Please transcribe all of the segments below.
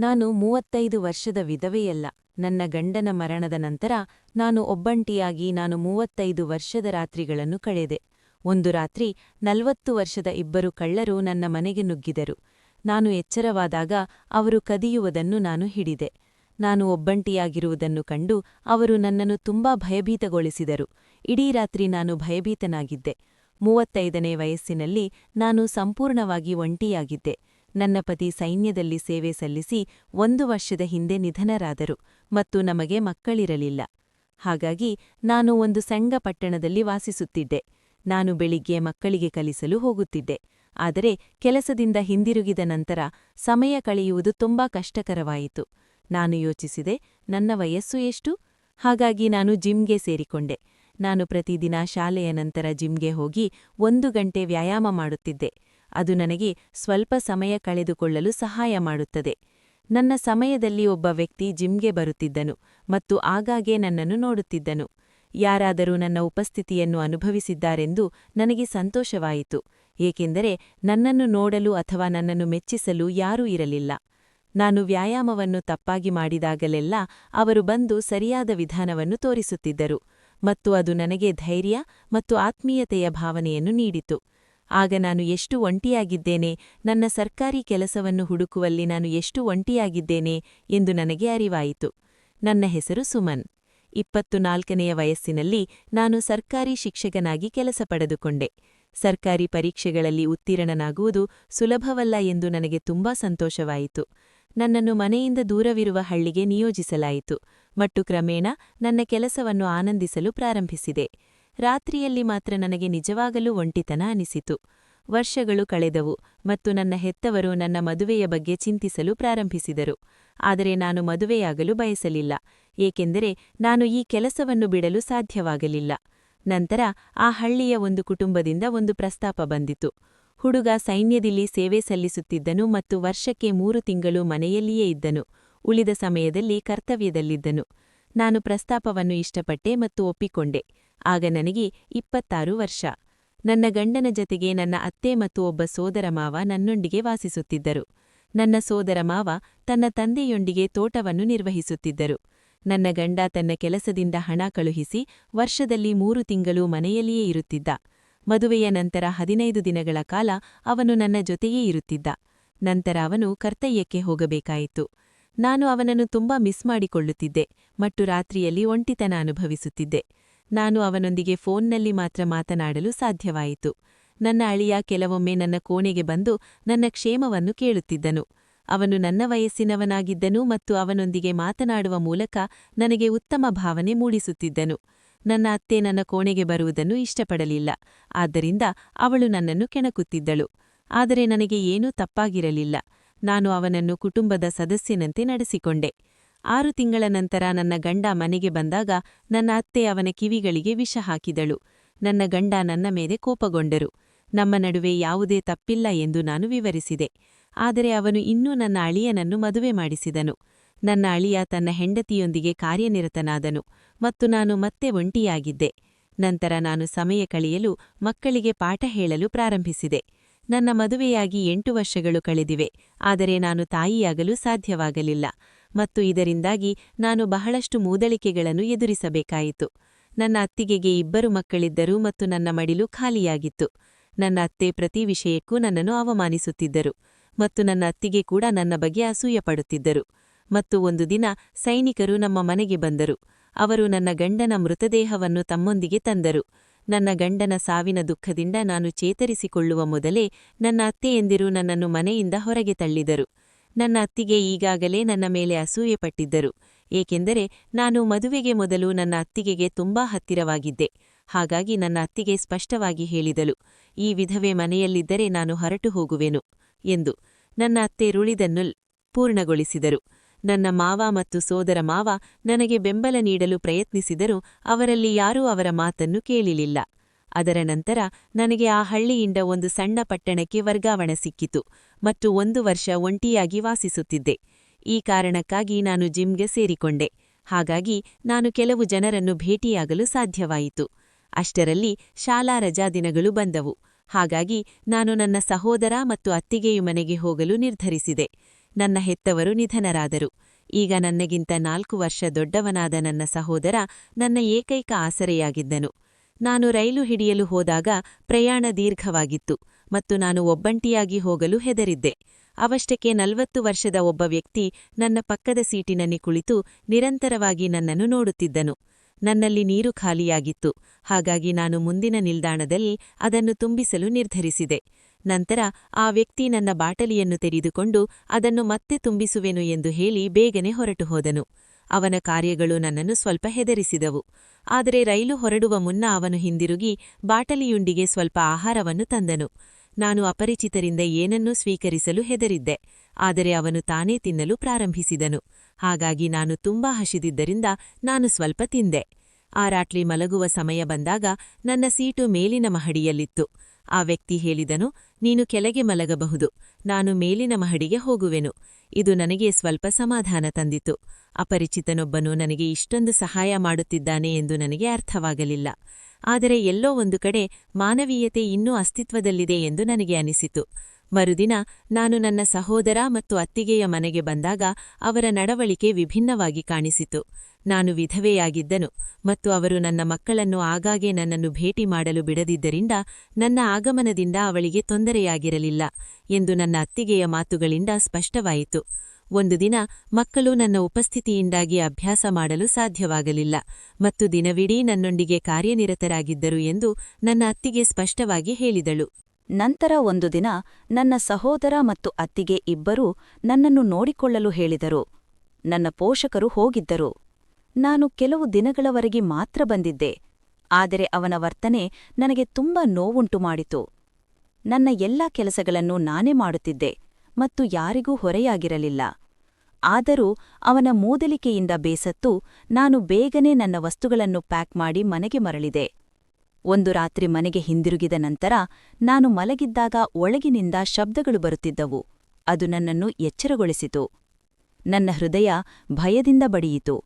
ನಾನು 35 ವರ್ಷದ ವಿಧವೆಯಲ್ಲ. ನನ್ನ ಗಂಡನ ಮರಣದ ನಂತರ ನಾನು ಒಬ್ಬಂಟಿಯಾಗಿ 35 ವರ್ಷದ ರಾತ್ರಿಗಳನ್ನು ಕಳೆದೆ. ಒಂದು ರಾತ್ರಿ 40 ವರ್ಷದ ಇಬ್ಬರು ಕಳ್ಳರು ನನ್ನ ಮನೆಗೆ ನುಗ್ಗಿದರು. ನಾನು ಎಚ್ಚರವಾದಾಗ ಅವರು ಕದಿಯುವುದನ್ನು ನಾನು ಹಿಡಿದೆ. ನಾನು ಒಬ್ಬಂಟಿಯಾಗಿರುವುದನ್ನು ಕಂಡು ಅವರು ನನ್ನನ್ನು ತುಂಬಾ ಭಯಭೀತಗೊಳಿಸಿದರು. ಇಡೀ ರಾತ್ರಿ ನಾನು ಭಯಭೀತನಾಗಿದ್ದೆ. 35ನೇ ವಯಸ್ಸಿನಲ್ಲಿ ನಾನು ಸಂಪೂರ್ಣವಾಗಿ ಒಂಟಿಯಾಗಿದ್ದೆ. ನನ್ನ ಪತಿ ಸೈನ್ಯದಲ್ಲಿ ಸೇವೆ ಸಲ್ಲಿಸಿ 1 ವರ್ಷದ ಹಿಂದೆ ನಿಧನರಾದರು ಮತ್ತು ನಮಗೆ ಮಕ್ಕಳಿರಲಿಲ್ಲ. ಹಾಗಾಗಿ ನಾನು ಒಂದು ಸಣ್ಣ ಪಟ್ಟಣದಲ್ಲಿ ವಾಸಿಸುತ್ತಿದ್ದೆ. ನಾನು ಬೆಳಿಗ್ಗೆ ಮಕ್ಕಳಿಗೆ ಕಲಿಸಲು ಹೋಗುತ್ತಿದ್ದೆ. ಆದರೆ ಕೆಲಸದಿಂದ ಹಿಂದಿರುಗಿದ ನಂತರ ಸಮಯ ಕಳೆಯುವುದು ತುಂಬಾ ಕಷ್ಟಕರವಾಯಿತು. ನಾನು ಯೋಚಿಸಿದೆ, ನನ್ನ ವಯಸ್ಸು ಎಷ್ಟು? ಹಾಗಾಗಿ ನಾನು ಜಿಮ್ಗೆ ಸೇರಿಕೊಂಡೆ. ನಾನು ಪ್ರತಿದಿನ ಶಾಲೆಯ ನಂತರ ಜಿಮ್ಗೆ ಹೋಗಿ 1 ಗಂಟೆ ವ್ಯಾಯಾಮ ಮಾಡುತ್ತಿದ್ದೆ. ಅದು ನನಗೆ ಸ್ವಲ್ಪ ಸಮಯ ಕಳೆದುಕೊಳ್ಳಲು ಸಹಾಯ ಮಾಡುತ್ತದೆ. ನನ್ನ ಸಮಯದಲ್ಲಿ ಒಬ್ಬ ವ್ಯಕ್ತಿ ಜಿಮ್ಗೆ ಬರುತ್ತಿದ್ದನು ಮತ್ತು ಆಗಾಗ್ಗೆ ನನ್ನನ್ನು ನೋಡುತ್ತಿದ್ದನು. ಯಾರಾದರೂ ನನ್ನ ಉಪಸ್ಥಿತಿಯನ್ನು ಅನುಭವಿಸಿದ್ದಾರೆಂದು ನನಗೆ ಸಂತೋಷವಾಯಿತು, ಏಕೆಂದರೆ ನನ್ನನ್ನು ನೋಡಲು ಅಥವಾ ನನ್ನನ್ನು ಮೆಚ್ಚಿಸಲು ಯಾರೂ ಇರಲಿಲ್ಲ. ನಾನು ವ್ಯಾಯಾಮವನ್ನು ತಪ್ಪಾಗಿ ಮಾಡಿದಾಗಲೆಲ್ಲ ಅವರು ಬಂದು ಸರಿಯಾದ ವಿಧಾನವನ್ನು ತೋರಿಸುತ್ತಿದ್ದರು ಮತ್ತು ಅದು ನನಗೆ ಧೈರ್ಯ ಮತ್ತು ಆತ್ಮೀಯತೆಯ ಭಾವನೆಯನ್ನು ನೀಡಿತು. ಆಗ ನಾನು ಎಷ್ಟು ಒಂಟಿಯಾಗಿದ್ದೇನೆ, ನನ್ನ ಸರ್ಕಾರಿ ಕೆಲಸವನ್ನು ಹುಡುಕುವಲ್ಲಿ ನಾನು ಎಷ್ಟು ಒಂಟಿಯಾಗಿದ್ದೇನೆ ಎಂದು ನನಗೆ ಅರಿವಾಯಿತು. ನನ್ನ ಹೆಸರು ಸುಮನ್. 24ನೆಯ ವಯಸ್ಸಿನಲ್ಲಿ ನಾನು ಸರ್ಕಾರಿ ಶಿಕ್ಷಕನಾಗಿ ಕೆಲಸ ಪಡೆದುಕೊಂಡೆ. ಸರ್ಕಾರಿ ಪರೀಕ್ಷೆಗಳಲ್ಲಿ ಉತ್ತೀರ್ಣನಾಗುವುದು ಸುಲಭವಲ್ಲ ಎಂದು ನನಗೆ ತುಂಬಾ ಸಂತೋಷವಾಯಿತು. ನನ್ನನ್ನು ಮನೆಯಿಂದ ದೂರವಿರುವ ಹಳ್ಳಿಗೆ ನಿಯೋಜಿಸಲಾಯಿತು ಮತ್ತು ಕ್ರಮೇಣ ನನ್ನ ಕೆಲಸವನ್ನು ಆನಂದಿಸಲು ಪ್ರಾರಂಭಿಸಿದೆ. ರಾತ್ರಿಯಲ್ಲಿ ಮಾತ್ರ ನನಗೆ ನಿಜವಾಗಲೂ ಒಂಟಿತನ ಅನಿಸಿತು. ವರ್ಷಗಳು ಕಳೆದವು ಮತ್ತು ನನ್ನ ಹೆತ್ತವರು ನನ್ನ ಮದುವೆಯ ಬಗ್ಗೆ ಚಿಂತಿಸಲು ಪ್ರಾರಂಭಿಸಿದರು. ಆದರೆ ನಾನು ಮದುವೆಯಾಗಲು ಬಯಸಲಿಲ್ಲ, ಏಕೆಂದರೆ ನಾನು ಈ ಕೆಲಸವನ್ನು ಬಿಡಲು ಸಾಧ್ಯವಾಗಲಿಲ್ಲ. ನಂತರ ಆ ಹಳ್ಳಿಯ ಒಂದು ಕುಟುಂಬದಿಂದ ಒಂದು ಪ್ರಸ್ತಾಪ ಬಂದಿತು. ಹುಡುಗ ಸೈನ್ಯದಲ್ಲಿ ಸೇವೆ ಸಲ್ಲಿಸುತ್ತಿದ್ದನು ಮತ್ತು ವರ್ಷಕ್ಕೆ 3 ತಿಂಗಳು ಮನೆಯಲ್ಲಿಯೇ ಇದ್ದನು. ಉಳಿದ ಸಮಯದಲ್ಲಿ ಕರ್ತವ್ಯದಲ್ಲಿದ್ದನು. ನಾನು ಪ್ರಸ್ತಾಪವನ್ನು ಇಷ್ಟಪಟ್ಟೆ ಮತ್ತು ಒಪ್ಪಿಕೊಂಡೆ. ಆಗ ನನಗೆ 26 ವರ್ಷ. ನನ್ನ ಗಂಡನ ಜತೆಗೆ ನನ್ನ ಅತ್ತೆ ಮತ್ತು ಒಬ್ಬ ಸೋದರಮಾವ ನನ್ನೊಂದಿಗೆ ವಾಸಿಸುತ್ತಿದ್ದರು. ನನ್ನ ಸೋದರಮಾವ ತನ್ನ ತಂದೆಯೊಂದಿಗೆ ತೋಟವನ್ನು ನಿರ್ವಹಿಸುತ್ತಿದ್ದರು. ನನ್ನ ಗಂಡ ತನ್ನ ಕೆಲಸದಿಂದ ಹಣ ಕಳುಹಿಸಿ ವರ್ಷದಲ್ಲಿ 3 ತಿಂಗಳು ಮನೆಯಲ್ಲಿಯೇ ಇರುತ್ತಿದ್ದ. ಮದುವೆಯ ನಂತರ 15 ದಿನಗಳ ಕಾಲ ಅವನು ನನ್ನ ಜೊತೆಯೇ ಇರುತ್ತಿದ್ದ. ನಂತರ ಅವನು ಕರ್ತವ್ಯಕ್ಕೆ ಹೋಗಬೇಕಾಯಿತು. ನಾನು ಅವನನ್ನು ತುಂಬಾ ಮಿಸ್ ಮಾಡಿಕೊಳ್ಳುತ್ತಿದ್ದೆ ಮತ್ತು ರಾತ್ರಿಯಲ್ಲಿ ಒಂಟಿತನ ಅನುಭವಿಸುತ್ತಿದ್ದೆ. ನಾನು ಅವನೊಂದಿಗೆ ಫೋನ್ನಲ್ಲಿ ಮಾತ್ರ ಮಾತನಾಡಲು ಸಾಧ್ಯವಾಯಿತು. ನನ್ನ ಅಳಿಯ ಕೆಲವೊಮ್ಮೆ ನನ್ನ ಕೋಣೆಗೆ ಬಂದು ನನ್ನ ಕ್ಷೇಮವನ್ನು ಕೇಳುತ್ತಿದ್ದನು. ಅವನು ನನ್ನ ವಯಸ್ಸಿನವನಾಗಿದ್ದನು ಮತ್ತು ಅವನೊಂದಿಗೆ ಮಾತನಾಡುವ ಮೂಲಕ ನನಗೆ ಉತ್ತಮ ಭಾವನೆ ಮೂಡಿಸುತ್ತಿದ್ದನು. ನನ್ನ ಅತ್ತೆ ನನ್ನ ಕೋಣೆಗೆ ಬರುವುದನ್ನು ಇಷ್ಟಪಡಲಿಲ್ಲ, ಆದ್ದರಿಂದ ಅವಳು ನನ್ನನ್ನು ಕೆಣಕುತ್ತಿದ್ದಳು. ಆದರೆ ನನಗೆ ಏನೂ ತಪ್ಪಾಗಿರಲಿಲ್ಲ. ನಾನು ಅವನನ್ನು ಕುಟುಂಬದ ಸದಸ್ಯನಂತೆ ನಡೆಸಿಕೊಂಡೆ. 6 ತಿಂಗಳ ನಂತರ ನನ್ನ ಗಂಡ ಮನೆಗೆ ಬಂದಾಗ ನನ್ನ ಅತ್ತೆ ಅವನ ಕಿವಿಗಳಿಗೆ ವಿಷ ಹಾಕಿದಳು. ನನ್ನ ಗಂಡ ನನ್ನ ಮೇಲೆ ಕೋಪಗೊಂಡರು. ನಮ್ಮ ನಡುವೆ ಯಾವುದೇ ತಪ್ಪಿಲ್ಲ ಎಂದು ನಾನು ವಿವರಿಸಿದೆ. ಆದರೆ ಅವನು ಇನ್ನೂ ನನ್ನ ಅಳಿಯನನ್ನು ಮದುವೆ ಮಾಡಿಸಿದನು. ನನ್ನ ಅಳಿಯ ತನ್ನ ಹೆಂಡತಿಯೊಂದಿಗೆ ಕಾರ್ಯನಿರತನಾದನು ಮತ್ತು ನಾನು ಮತ್ತೆ ಒಂಟಿಯಾಗಿದ್ದೆ. ನಂತರ ನಾನು ಸಮಯ ಕಳೆಯಲು ಮಕ್ಕಳಿಗೆ ಪಾಠ ಹೇಳಲು ಪ್ರಾರಂಭಿಸಿದೆ. ನನ್ನ ಮದುವೆಯಾಗಿ 8 ವರ್ಷಗಳು ಕಳೆದಿವೆ, ಆದರೆ ನಾನು ತಾಯಿಯಾಗಲು ಸಾಧ್ಯವಾಗಲಿಲ್ಲ ಮತ್ತು ಇದರಿಂದಾಗಿ ನಾನು ಬಹಳಷ್ಟು ಮೂದಲಿಕೆಗಳನ್ನು ಎದುರಿಸಬೇಕಾಯಿತು. ನನ್ನ ಅತ್ತಿಗೆಗೆ 2 ಮಕ್ಕಳಿದ್ದರು ಮತ್ತು ನನ್ನ ಮಡಿಲು ಖಾಲಿಯಾಗಿತ್ತು. ನನ್ನ ಅತ್ತೆ ಪ್ರತಿ ವಿಷಯಕ್ಕೂ ನನ್ನನ್ನು ಅವಮಾನಿಸುತ್ತಿದ್ದರು ಮತ್ತು ನನ್ನ ಅತ್ತಿಗೆ ಕೂಡ ನನ್ನ ಬಗ್ಗೆ ಅಸೂಯಪಡುತ್ತಿದ್ದರು. ಮತ್ತು ಒಂದು ದಿನ ಸೈನಿಕರು ನಮ್ಮ ಮನೆಗೆ ಬಂದರು. ಅವರು ನನ್ನ ಗಂಡನ ಮೃತದೇಹವನ್ನು ತಮ್ಮೊಂದಿಗೆ ತಂದರು. ನನ್ನ ಗಂಡನ ಸಾವಿನ ದುಃಖದಿಂದ ನಾನು ಚೇತರಿಸಿಕೊಳ್ಳುವ ಮೊದಲೇ ನನ್ನ ಅತ್ತೆಯಂದಿರು ನನ್ನನ್ನು ಮನೆಯಿಂದ ಹೊರಗೆ ತಳ್ಳಿದರು. ನನ್ನ ಅತ್ತಿಗೆ ಈಗಾಗಲೇ ನನ್ನ ಮೇಲೆ ಅಸೂಯೆಪಟ್ಟಿದ್ದರು, ಏಕೆಂದರೆ ನಾನು ಮದುವೆಗೆ ಮೊದಲು ನನ್ನ ಅತ್ತಿಗೆಗೆ ತುಂಬಾ ಹತ್ತಿರವಾಗಿದ್ದೆ. ಹಾಗಾಗಿ ನನ್ನ ಅತ್ತಿಗೆ ಸ್ಪಷ್ಟವಾಗಿ ಹೇಳಿದಳು, ಈ ವಿಧವೆ ಮನೆಯಲ್ಲಿದ್ದರೆ ನಾನು ಹೊರಟು ಹೋಗುವೆನು ಎಂದು. ನನ್ನ ಅತ್ತೆ ರುಳಿದನ್ನು ಪೂರ್ಣಗೊಳಿಸಿದರು. ನನ್ನ ಮಾವ ಮತ್ತು ಸೋದರ ಮಾವ ನನಗೆ ಬೆಂಬಲ ನೀಡಲು ಪ್ರಯತ್ನಿಸಿದರೂ ಅವರಲ್ಲಿ ಯಾರೂ ಅವರ ಮಾತನ್ನು ಕೇಳಲಿಲ್ಲ. ಅದರ ನಂತರ ನನಗೆ ಆ ಹಳ್ಳಿಯಿಂದ ಒಂದು ಸಣ್ಣ ಪಟ್ಟಣಕ್ಕೆ ವರ್ಗಾವಣೆ ಸಿಕ್ಕಿತು ಮತ್ತು 1 ವರ್ಷ ಒಂಟಿಯಾಗಿ ವಾಸಿಸುತ್ತಿದ್ದೆ. ಈ ಕಾರಣಕ್ಕಾಗಿ ನಾನು ಜಿಮ್ಗೆ ಸೇರಿಕೊಂಡೆ. ಹಾಗಾಗಿ ನಾನು ಕೆಲವು ಜನರನ್ನು ಭೇಟಿಯಾಗಲು ಸಾಧ್ಯವಾಯಿತು. ಅಷ್ಟರಲ್ಲಿ ಶಾಲಾ ರಜಾದಿನಗಳು ಬಂದವು. ಹಾಗಾಗಿ ನಾನು ನನ್ನ ಸಹೋದರ ಮತ್ತು ಅತ್ತಿಗೆಯ ಮನೆಗೆ ಹೋಗಲು ನಿರ್ಧರಿಸಿದೆ. ನನ್ನ ಹೆತ್ತವರು ನಿಧನರಾದರು. ಈಗ ನನಗಿಂತ 4 ವರ್ಷ ದೊಡ್ಡವನಾದ ನನ್ನ ಸಹೋದರ ನನ್ನ ಏಕೈಕ ಆಸರೆಯಾಗಿದ್ದನು. ನಾನು ರೈಲು ಹಿಡಿಯಲು ಹೋದಾಗ ಪ್ರಯಾಣ ದೀರ್ಘವಾಗಿತ್ತು ಮತ್ತು ನಾನು ಒಬ್ಬಂಟಿಯಾಗಿ ಹೋಗಲು ಹೆದರಿದ್ದೆ. ಅವಷ್ಟಕ್ಕೆ 40 ವರ್ಷದ ಒಬ್ಬ ವ್ಯಕ್ತಿ ನನ್ನ ಪಕ್ಕದ ಸೀಟಿನಲ್ಲಿ ಕುಳಿತು ನಿರಂತರವಾಗಿ ನನ್ನನ್ನು ನೋಡುತ್ತಿದ್ದನು. ನನ್ನಲ್ಲಿ ನೀರು ಖಾಲಿಯಾಗಿತ್ತು, ಹಾಗಾಗಿ ನಾನು ಮುಂದಿನ ನಿಲ್ದಾಣದಲ್ಲಿ ಅದನ್ನು ತುಂಬಿಸಲು ನಿರ್ಧರಿಸಿದೆ. ನಂತರ ಆ ವ್ಯಕ್ತಿ ನನ್ನ ಬಾಟಲಿಯನ್ನು ತೆರೆದುಕೊಂಡು ಅದನ್ನು ಮತ್ತೆ ತುಂಬಿಸುವೆನು ಎಂದು ಹೇಳಿ ಬೇಗನೆ ಹೊರಟು ಹೋದನು. ಅವನ ಕಾರ್ಯಗಳು ನನ್ನನ್ನು ಸ್ವಲ್ಪ ಹೆದರಿಸಿದವು. ಆದರೆ ರೈಲು ಹೊರಡುವ ಮುನ್ನ ಅವನು ಹಿಂದಿರುಗಿ ಬಾಟಲಿಯುಂಡಿಗೆ ಸ್ವಲ್ಪ ಆಹಾರವನ್ನು ತಂದನು. ನಾನು ಅಪರಿಚಿತರಿಂದ ಏನನ್ನೂ ಸ್ವೀಕರಿಸಲು ಹೆದರಿದ್ದೆ, ಆದರೆ ಅವನು ತಾನೇ ತಿನ್ನಲು ಪ್ರಾರಂಭಿಸಿದನು. ಹಾಗಾಗಿ ನಾನು ತುಂಬಾ ಹಸಿದಿದ್ದರಿಂದ ನಾನು ಸ್ವಲ್ಪ ತಿಂದೆ. ಆ ರಾತ್ರಿ ಮಲಗುವ ಸಮಯ ಬಂದಾಗ ನನ್ನ ಸೀಟು ಮೇಲಿನ ಮಹಡಿಯಲ್ಲಿತ್ತು. ಆ ವ್ಯಕ್ತಿ ಹೇಳಿದನು, ನೀನು ಕೆಳಗೆ ಮಲಗಬಹುದು, ನಾನು ಮೇಲಿನ ಮಹಡಿಗೆ ಹೋಗುವೆನು. ಇದು ನನಗೆ ಸ್ವಲ್ಪ ಸಮಾಧಾನ ತಂದಿತು. ಅಪರಿಚಿತನೊಬ್ಬನು ನನಗೆ ಇಷ್ಟೊಂದು ಸಹಾಯ ಮಾಡುತ್ತಿದ್ದಾನೆ ಎಂದು ನನಗೆ ಅರ್ಥವಾಗಲಿಲ್ಲ. ಆದರೆ ಎಲ್ಲೋ ಒಂದು ಕಡೆ ಮಾನವೀಯತೆ ಇನ್ನೂ ಅಸ್ತಿತ್ವದಲ್ಲಿದೆ ಎಂದು ನನಗೆ ಅನಿಸಿತು. ಮರುದಿನ ನಾನು ನನ್ನ ಸಹೋದರ ಮತ್ತು ಅತ್ತಿಗೆಯ ಮನೆಗೆ ಬಂದಾಗ ಅವರ ನಡವಳಿಕೆ ವಿಭಿನ್ನವಾಗಿ ಕಾಣಿಸಿತು. ನಾನು ವಿಧವೆಯಾಗಿದ್ದನು ಮತ್ತು ಅವರು ನನ್ನ ಮಕ್ಕಳನ್ನು ಆಗಾಗ್ಗೆ ನನ್ನನ್ನು ಭೇಟಿ ಮಾಡಲು ಬಿಡದಿದ್ದರಿಂದ ನನ್ನ ಆಗಮನದಿಂದ ಅವಳಿಗೆ ತೊಂದರೆಯಾಗಿರಲಿಲ್ಲ ಎಂದು ನನ್ನ ಅತ್ತಿಗೆಯ ಮಾತುಗಳಿಂದ ಸ್ಪಷ್ಟವಾಯಿತು. ಒಂದು ದಿನ ಮಕ್ಕಳು ನನ್ನ ಉಪಸ್ಥಿತಿಯಿಂದಾಗಿ ಅಭ್ಯಾಸ ಮಾಡಲು ಸಾಧ್ಯವಾಗಲಿಲ್ಲ ಮತ್ತು ದಿನವಿಡೀ ನನ್ನೊಂದಿಗೆ ಕಾರ್ಯನಿರತರಾಗಿದ್ದರು ಎಂದು ನನ್ನ ಅತ್ತಿಗೆ ಸ್ಪಷ್ಟವಾಗಿ ಹೇಳಿದಳು. ನಂತರ ಒಂದು ದಿನ ನನ್ನ ಸಹೋದರ ಮತ್ತು ಅತ್ತಿಗೆ ಇಬ್ಬರೂ ನನ್ನನ್ನು ನೋಡಿಕೊಳ್ಳಲು ಹೇಳಿದರು. ನನ್ನ ಪೋಷಕರು ಹೋಗಿದ್ದರು. ನಾನು ಕೆಲವು ದಿನಗಳವರೆಗೆ ಮಾತ್ರ ಬಂದಿದ್ದೆ. ಆದರೆ ಅವನ ವರ್ತನೆ ನನಗೆ ತುಂಬಾ ನೋವುಂಟು ಮಾಡಿತು. ನನ್ನ ಎಲ್ಲಾ ಕೆಲಸಗಳನ್ನು ನಾನೇ ಮಾಡುತ್ತಿದ್ದೆ ಮತ್ತು ಯಾರಿಗೂ ಹೊರೆಯಾಗಿರಲಿಲ್ಲ. ಆದರೂ ಅವನ ಮೂದಲಿಕೆಯಿಂದ ಬೇಸತ್ತು ನಾನು ಬೇಗನೆ ನನ್ನ ವಸ್ತುಗಳನ್ನು ಪ್ಯಾಕ್ ಮಾಡಿ ಮನೆಗೆ ಮರಳಿದೆ. ಒಂದು ರಾತ್ರಿ ಮನೆಗೆ ಹಿಂದಿರುಗಿದ ನಂತರ ನಾನು ಮಲಗಿದ್ದಾಗ ಒಳಗಿನಿಂದ ಶಬ್ದಗಳು ಬರುತ್ತಿದ್ದವು. ಅದು ನನ್ನನ್ನು ಎಚ್ಚರಗೊಳಿಸಿತು. ನನ್ನ ಹೃದಯ ಭಯದಿಂದ ಬಡಿಯಿತು.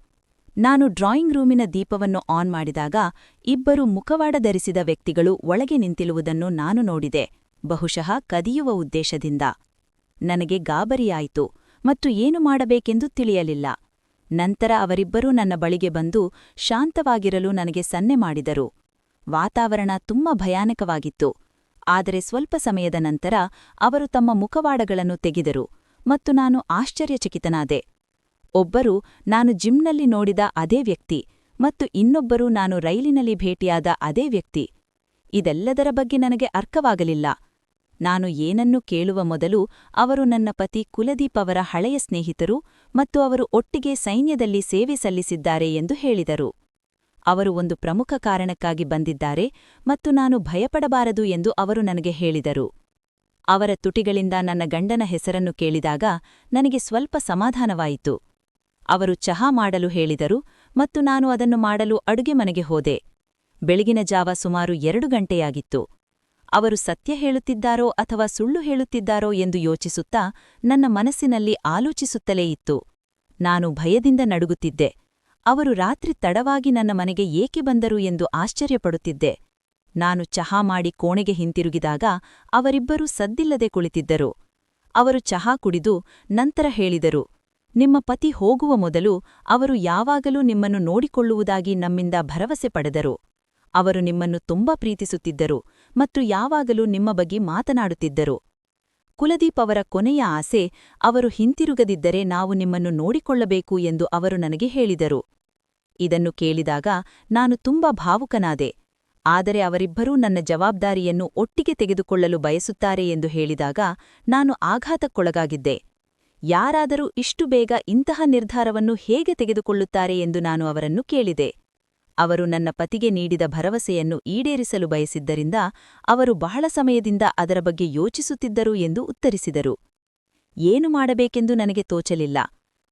ನಾನು ಡ್ರಾಯಿಂಗ್ ರೂಮಿನ ದೀಪವನ್ನು ಆನ್ ಮಾಡಿದಾಗ ಇಬ್ಬರು ಮುಖವಾಡ ಧರಿಸಿದ ವ್ಯಕ್ತಿಗಳು ಒಳಗೆ ನಿಂತಿರುವುದನ್ನು ನಾನು ನೋಡಿದೆ, ಬಹುಶಃ ಕದಿಯುವ ಉದ್ದೇಶದಿಂದ. ನನಗೆ ಗಾಬರಿಯಾಯಿತು ಮತ್ತು ಏನು ಮಾಡಬೇಕೆಂದು ತಿಳಿಯಲಿಲ್ಲ. ನಂತರ ಅವರಿಬ್ಬರೂ ನನ್ನ ಬಳಿಗೆ ಬಂದು ಶಾಂತವಾಗಿರಲು ನನಗೆ ಸನ್ನೆ ಮಾಡಿದರು. ವಾತಾವರಣ ತುಂಬಾ ಭಯಾನಕವಾಗಿತ್ತು. ಆದರೆ ಸ್ವಲ್ಪ ಸಮಯದ ನಂತರ ಅವರು ತಮ್ಮ ಮುಖವಾಡಗಳನ್ನು ತೆಗೆದರು ಮತ್ತು ನಾನು ಆಶ್ಚರ್ಯಚಕಿತನಾದೆ. ಒಬ್ಬರು ನಾನು ಜಿಮ್ನಲ್ಲಿ ನೋಡಿದ ಅದೇ ವ್ಯಕ್ತಿ ಮತ್ತು ಇನ್ನೊಬ್ಬರು ನಾನು ರೈಲಿನಲ್ಲಿ ಭೇಟಿಯಾದ ಅದೇ ವ್ಯಕ್ತಿ. ಇದೆಲ್ಲದರ ಬಗ್ಗೆ ನನಗೆ ಅರ್ಥವಾಗಲಿಲ್ಲ. ನಾನು ಏನನ್ನು ಕೇಳುವ ಮೊದಲು ಅವರು ನನ್ನ ಪತಿ ಕುಲದೀಪ್ ಅವರ ಹಳೆಯ ಸ್ನೇಹಿತರು ಮತ್ತು ಅವರು ಒಟ್ಟಿಗೆ ಸೈನ್ಯದಲ್ಲಿ ಸೇವೆ ಸಲ್ಲಿಸಿದ್ದಾರೆ ಎಂದು ಹೇಳಿದರು. ಅವರು ಒಂದು ಪ್ರಮುಖ ಕಾರಣಕ್ಕಾಗಿ ಬಂದಿದ್ದಾರೆ ಮತ್ತು ನಾನು ಭಯಪಡಬಾರದು ಎಂದು ಅವರು ನನಗೆ ಹೇಳಿದರು. ಅವರ ತುಟಿಗಳಿಂದ ನನ್ನ ಗಂಡನ ಹೆಸರನ್ನು ಕೇಳಿದಾಗ ನನಗೆ ಸ್ವಲ್ಪ ಸಮಾಧಾನವಾಯಿತು. ಅವರು ಚಹಾ ಮಾಡಲು ಹೇಳಿದರು ಮತ್ತು ನಾನು ಅದನ್ನು ಮಾಡಲು ಅಡುಗೆ ಮನೆಗೆ ಹೋದೆ. ಬೆಳಗಿನ ಜಾವ ಸುಮಾರು 2 ಗಂಟೆಯಾಗಿತ್ತು. ಅವರು ಸತ್ಯ ಹೇಳುತ್ತಿದ್ದಾರೋ ಅಥವಾ ಸುಳ್ಳು ಹೇಳುತ್ತಿದ್ದಾರೋ ಎಂದು ಯೋಚಿಸುತ್ತಾ ನನ್ನ ಮನಸ್ಸಿನಲ್ಲಿ ಆಲೋಚಿಸುತ್ತಲೇ ಇತ್ತು. ನಾನು ಭಯದಿಂದ ನಡುಗುತ್ತಿದ್ದೆ. ಅವರು ರಾತ್ರಿ ತಡವಾಗಿ ನನ್ನ ಮನೆಗೆ ಏಕೆ ಬಂದರು ಎಂದು ಆಶ್ಚರ್ಯಪಡುತ್ತಿದ್ದೆ. ನಾನು ಚಹಾ ಮಾಡಿ ಕೋಣೆಗೆ ಹಿಂತಿರುಗಿದಾಗ ಅವರಿಬ್ಬರೂ ಸದ್ದಿಲ್ಲದೆ ಕುಳಿತಿದ್ದರು. ಅವರು ಚಹಾ ಕುಡಿದು ನಂತರ ಹೇಳಿದರು, ನಿಮ್ಮ ಪತಿ ಹೋಗುವ ಮೊದಲು ಅವರು ಯಾವಾಗಲೂ ನಿಮ್ಮನ್ನು ನೋಡಿಕೊಳ್ಳುವುದಾಗಿ ನಮ್ಮಿಂದ ಭರವಸೆ ಪಡೆದರು. ಅವರು ನಿಮ್ಮನ್ನು ತುಂಬಾ ಪ್ರೀತಿಸುತ್ತಿದ್ದರು ಮತ್ತು ಯಾವಾಗಲೂ ನಿಮ್ಮ ಬಗ್ಗೆ ಮಾತನಾಡುತ್ತಿದ್ದರು. ಕುಲದೀಪ್ ಅವರ ಕೊನೆಯ ಆಸೆ ಅವರು ಹಿಂತಿರುಗದಿದ್ದರೆ ನಾವು ನಿಮ್ಮನ್ನು ನೋಡಿಕೊಳ್ಳಬೇಕು ಎಂದು ಅವರು ನನಗೆ ಹೇಳಿದರು. ಇದನ್ನು ಕೇಳಿದಾಗ ನಾನು ತುಂಬಾ ಭಾವುಕನಾದೆ. ಆದರೆ ಅವರಿಬ್ಬರೂ ನನ್ನ ಜವಾಬ್ದಾರಿಯನ್ನು ಒಟ್ಟಿಗೆ ತೆಗೆದುಕೊಳ್ಳಲು ಬಯಸುತ್ತಾರೆ ಎಂದು ಹೇಳಿದಾಗ ನಾನು ಆಘಾತಕ್ಕೊಳಗಾಗಿದ್ದೆ. ಯಾರಾದರೂ ಇಷ್ಟು ಬೇಗ ಇಂತಹ ನಿರ್ಧಾರವನ್ನು ಹೇಗೆ ತೆಗೆದುಕೊಳ್ಳುತ್ತಾರೆ ಎಂದು ನಾನು ಅವರನ್ನು ಕೇಳಿದೆ. ಅವರು ನನ್ನ ಪತಿಗೆ ನೀಡಿದ ಭರವಸೆಯನ್ನು ಈಡೇರಿಸಲು ಬಯಸಿದ್ದರಿಂದ ಅವರು ಬಹಳ ಸಮಯದಿಂದ ಅದರ ಬಗ್ಗೆ ಯೋಚಿಸುತ್ತಿದ್ದರು ಎಂದು ಉತ್ತರಿಸಿದರು. ಏನು ಮಾಡಬೇಕೆಂದು ನನಗೆ ತೋಚಲಿಲ್ಲ.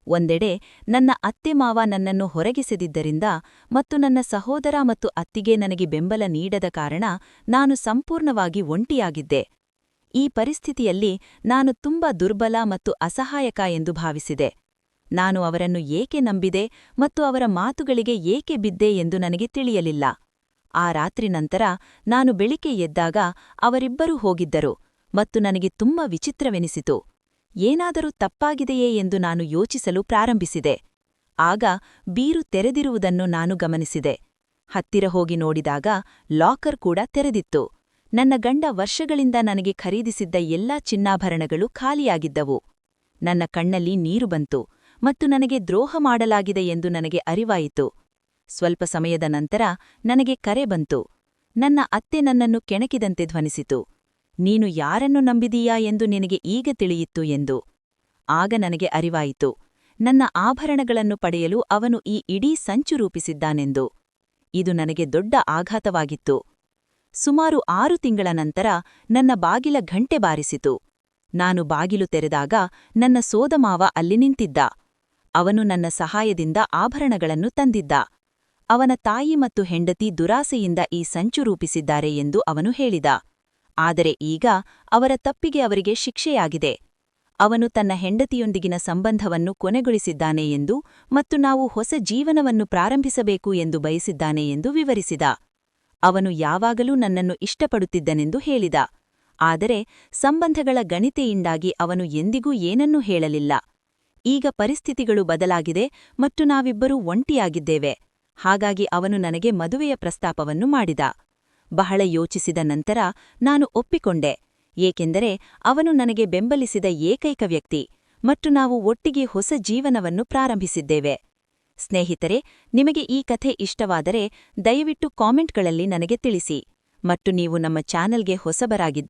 ಒಂದೆಡೆ ನನ್ನ ಅತ್ತೆ-ಮಾವ ನನ್ನನ್ನು ಹೊರಗೆಸೆದಿದ್ದರಿಂದ ಮತ್ತು ನನ್ನ ಸಹೋದರ ಮತ್ತು ಅತ್ತಿಗೆ ನನಗೆ ಬೆಂಬಲ ನೀಡದ ಕಾರಣ ನಾನು ಸಂಪೂರ್ಣವಾಗಿ ಒಂಟಿಯಾಗಿದ್ದೆ. ಈ ಪರಿಸ್ಥಿತಿಯಲ್ಲಿ ನಾನು ತುಂಬಾ ದುರ್ಬಲ ಮತ್ತು ಅಸಹಾಯಕ ಎಂದು ಭಾವಿಸಿದೆ. ನಾನು ಅವರನ್ನು ಏಕೆ ನಂಬಿದೆ ಮತ್ತು ಅವರ ಮಾತುಗಳಿಗೆ ಏಕೆ ಬಿದ್ದೆ ಎಂದು ನನಗೆ ತಿಳಿಯಲಿಲ್ಲ. ಆ ರಾತ್ರಿ ನಂತರ ನಾನು ಬೆಳಿಗ್ಗೆ ಎದ್ದಾಗ ಅವರಿಬ್ಬರೂ ಹೋಗಿದ್ದರು ಮತ್ತು ನನಗೆ ತುಂಬಾ ವಿಚಿತ್ರವೆನಿಸಿತು. ಏನಾದರೂ ತಪ್ಪಾಗಿದೆಯೇ ಎಂದು ನಾನು ಯೋಚಿಸಲು ಪ್ರಾರಂಭಿಸಿದೆ. ಆಗ ಬೀರು ತೆರೆದಿರುವುದನ್ನು ನಾನು ಗಮನಿಸಿದೆ. ಹತ್ತಿರ ಹೋಗಿ ನೋಡಿದಾಗ ಲಾಕರ್ ಕೂಡ ತೆರೆದಿತ್ತು. ನನ್ನ ಗಂಡ ವರ್ಷಗಳಿಂದ ನನಗೆ ಖರೀದಿಸಿದ್ದ ಎಲ್ಲಾ ಚಿನ್ನಾಭರಣಗಳು ಖಾಲಿಯಾಗಿದ್ದವು. ನನ್ನ ಕಣ್ಣಲ್ಲಿ ನೀರು ಬಂತು ಮತ್ತು ನನಗೆ ದ್ರೋಹ ಮಾಡಲಾಗಿದೆ ಎಂದು ನನಗೆ ಅರಿವಾಯಿತು. ಸ್ವಲ್ಪ ಸಮಯದ ನಂತರ ನನಗೆ ಕರೆ ಬಂತು. ನನ್ನ ಅತ್ತೆ ನನ್ನನ್ನು ಕೆಣಕಿದಂತೆ ಧ್ವನಿಸಿತು. ನೀನು ಯಾರನ್ನು ನಂಬಿದೀಯಾ ಎಂದು ನಿನಗೆ ಈಗ ತಿಳಿಯಿತ್ತು ಎಂದು. ಆಗ ನನಗೆ ಅರಿವಾಯಿತು, ನನ್ನ ಆಭರಣಗಳನ್ನು ಪಡೆಯಲು ಅವನು ಈ ಇಡೀ ಸಂಚು ರೂಪಿಸಿದ್ದಾನೆಂದು. ಇದು ನನಗೆ ದೊಡ್ಡ ಆಘಾತವಾಗಿತ್ತು. ಸುಮಾರು 6 ತಿಂಗಳ ನಂತರ ನನ್ನ ಬಾಗಿಲ ಘಂಟೆ ಬಾರಿಸಿತು. ನಾನು ಬಾಗಿಲು ತೆರೆದಾಗ ನನ್ನ ಸೋದಮಾವ ಅಲ್ಲಿ ನಿಂತಿದ್ದ. ಅವನು ನನ್ನ ಸಹಾಯದಿಂದ ಆಭರಣಗಳನ್ನು ತಂದಿದ್ದ. ಅವನ ತಾಯಿ ಮತ್ತು ಹೆಂಡತಿ ದುರಾಸೆಯಿಂದ ಈ ಸಂಚು ರೂಪಿಸಿದ್ದಾರೆ ಎಂದು ಅವನು ಹೇಳಿದ. ಆದರೆ ಈಗ ಅವರ ತಪ್ಪಿಗೆ ಅವರಿಗೆ ಶಿಕ್ಷೆಯಾಗಿದೆ. ಅವನು ತನ್ನ ಹೆಂಡತಿಯೊಂದಿಗಿನ ಸಂಬಂಧವನ್ನು ಕೊನೆಗೊಳಿಸಿದ್ದಾನೆ ಎಂದು ಮತ್ತು ನಾವು ಹೊಸ ಜೀವನವನ್ನು ಪ್ರಾರಂಭಿಸಬೇಕು ಎಂದು ಬಯಸಿದ್ದಾನೆ ಎಂದು ವಿವರಿಸಿದ. ಅವನು ಯಾವಾಗಲೂ ನನ್ನನ್ನು ಇಷ್ಟಪಡುತ್ತಿದ್ದನೆಂದು ಹೇಳಿದ. ಆದರೆ ಸಂಬಂಧಗಳ ಗಣಿತೆಯಿಂದಾಗಿ ಅವನು ಎಂದಿಗೂ ಏನನ್ನೂ ಹೇಳಲಿಲ್ಲ. ಈಗ ಪರಿಸ್ಥಿತಿಗಳು ಬದಲಾಗಿದೆ ಮತ್ತು ನಾವಿಬ್ಬರೂ ಒಂಟಿಯಾಗಿದ್ದೇವೆ. ಹಾಗಾಗಿ ಅವನು ನನಗೆ ಮದುವೆಯ ಪ್ರಸ್ತಾಪವನ್ನು ಮಾಡಿದ. ಬಹಳ ಯೋಚಿಸಿದ ನಂತರ ನಾನು ಒಪ್ಪಿಕೊಂಡೆ, ಏಕೆಂದರೆ ಅವನು ನನಗೆ ಬೆಂಬಲಿಸಿದ ಏಕೈಕ ವ್ಯಕ್ತಿ ಮತ್ತು ನಾವು ಒಟ್ಟಿಗೆ ಹೊಸ ಜೀವನವನ್ನು ಪ್ರಾರಂಭಿಸಿದ್ದೇವೆ. ಸ್ನೇಹಿತರೆ, ನಿಮಗೆ ಈ ಕಥೆ ಇಷ್ಟವಾದರೆ ದಯವಿಟ್ಟು ಕಾಮೆಂಟ್ಗಳಲ್ಲಿ ನನಗೆ ತಿಳಿಸಿ ಮತ್ತು ನೀವು ನಮ್ಮ ಚಾನೆಲ್ಗೆ ಹೊಸಬರಾಗಿದ್ದರೆ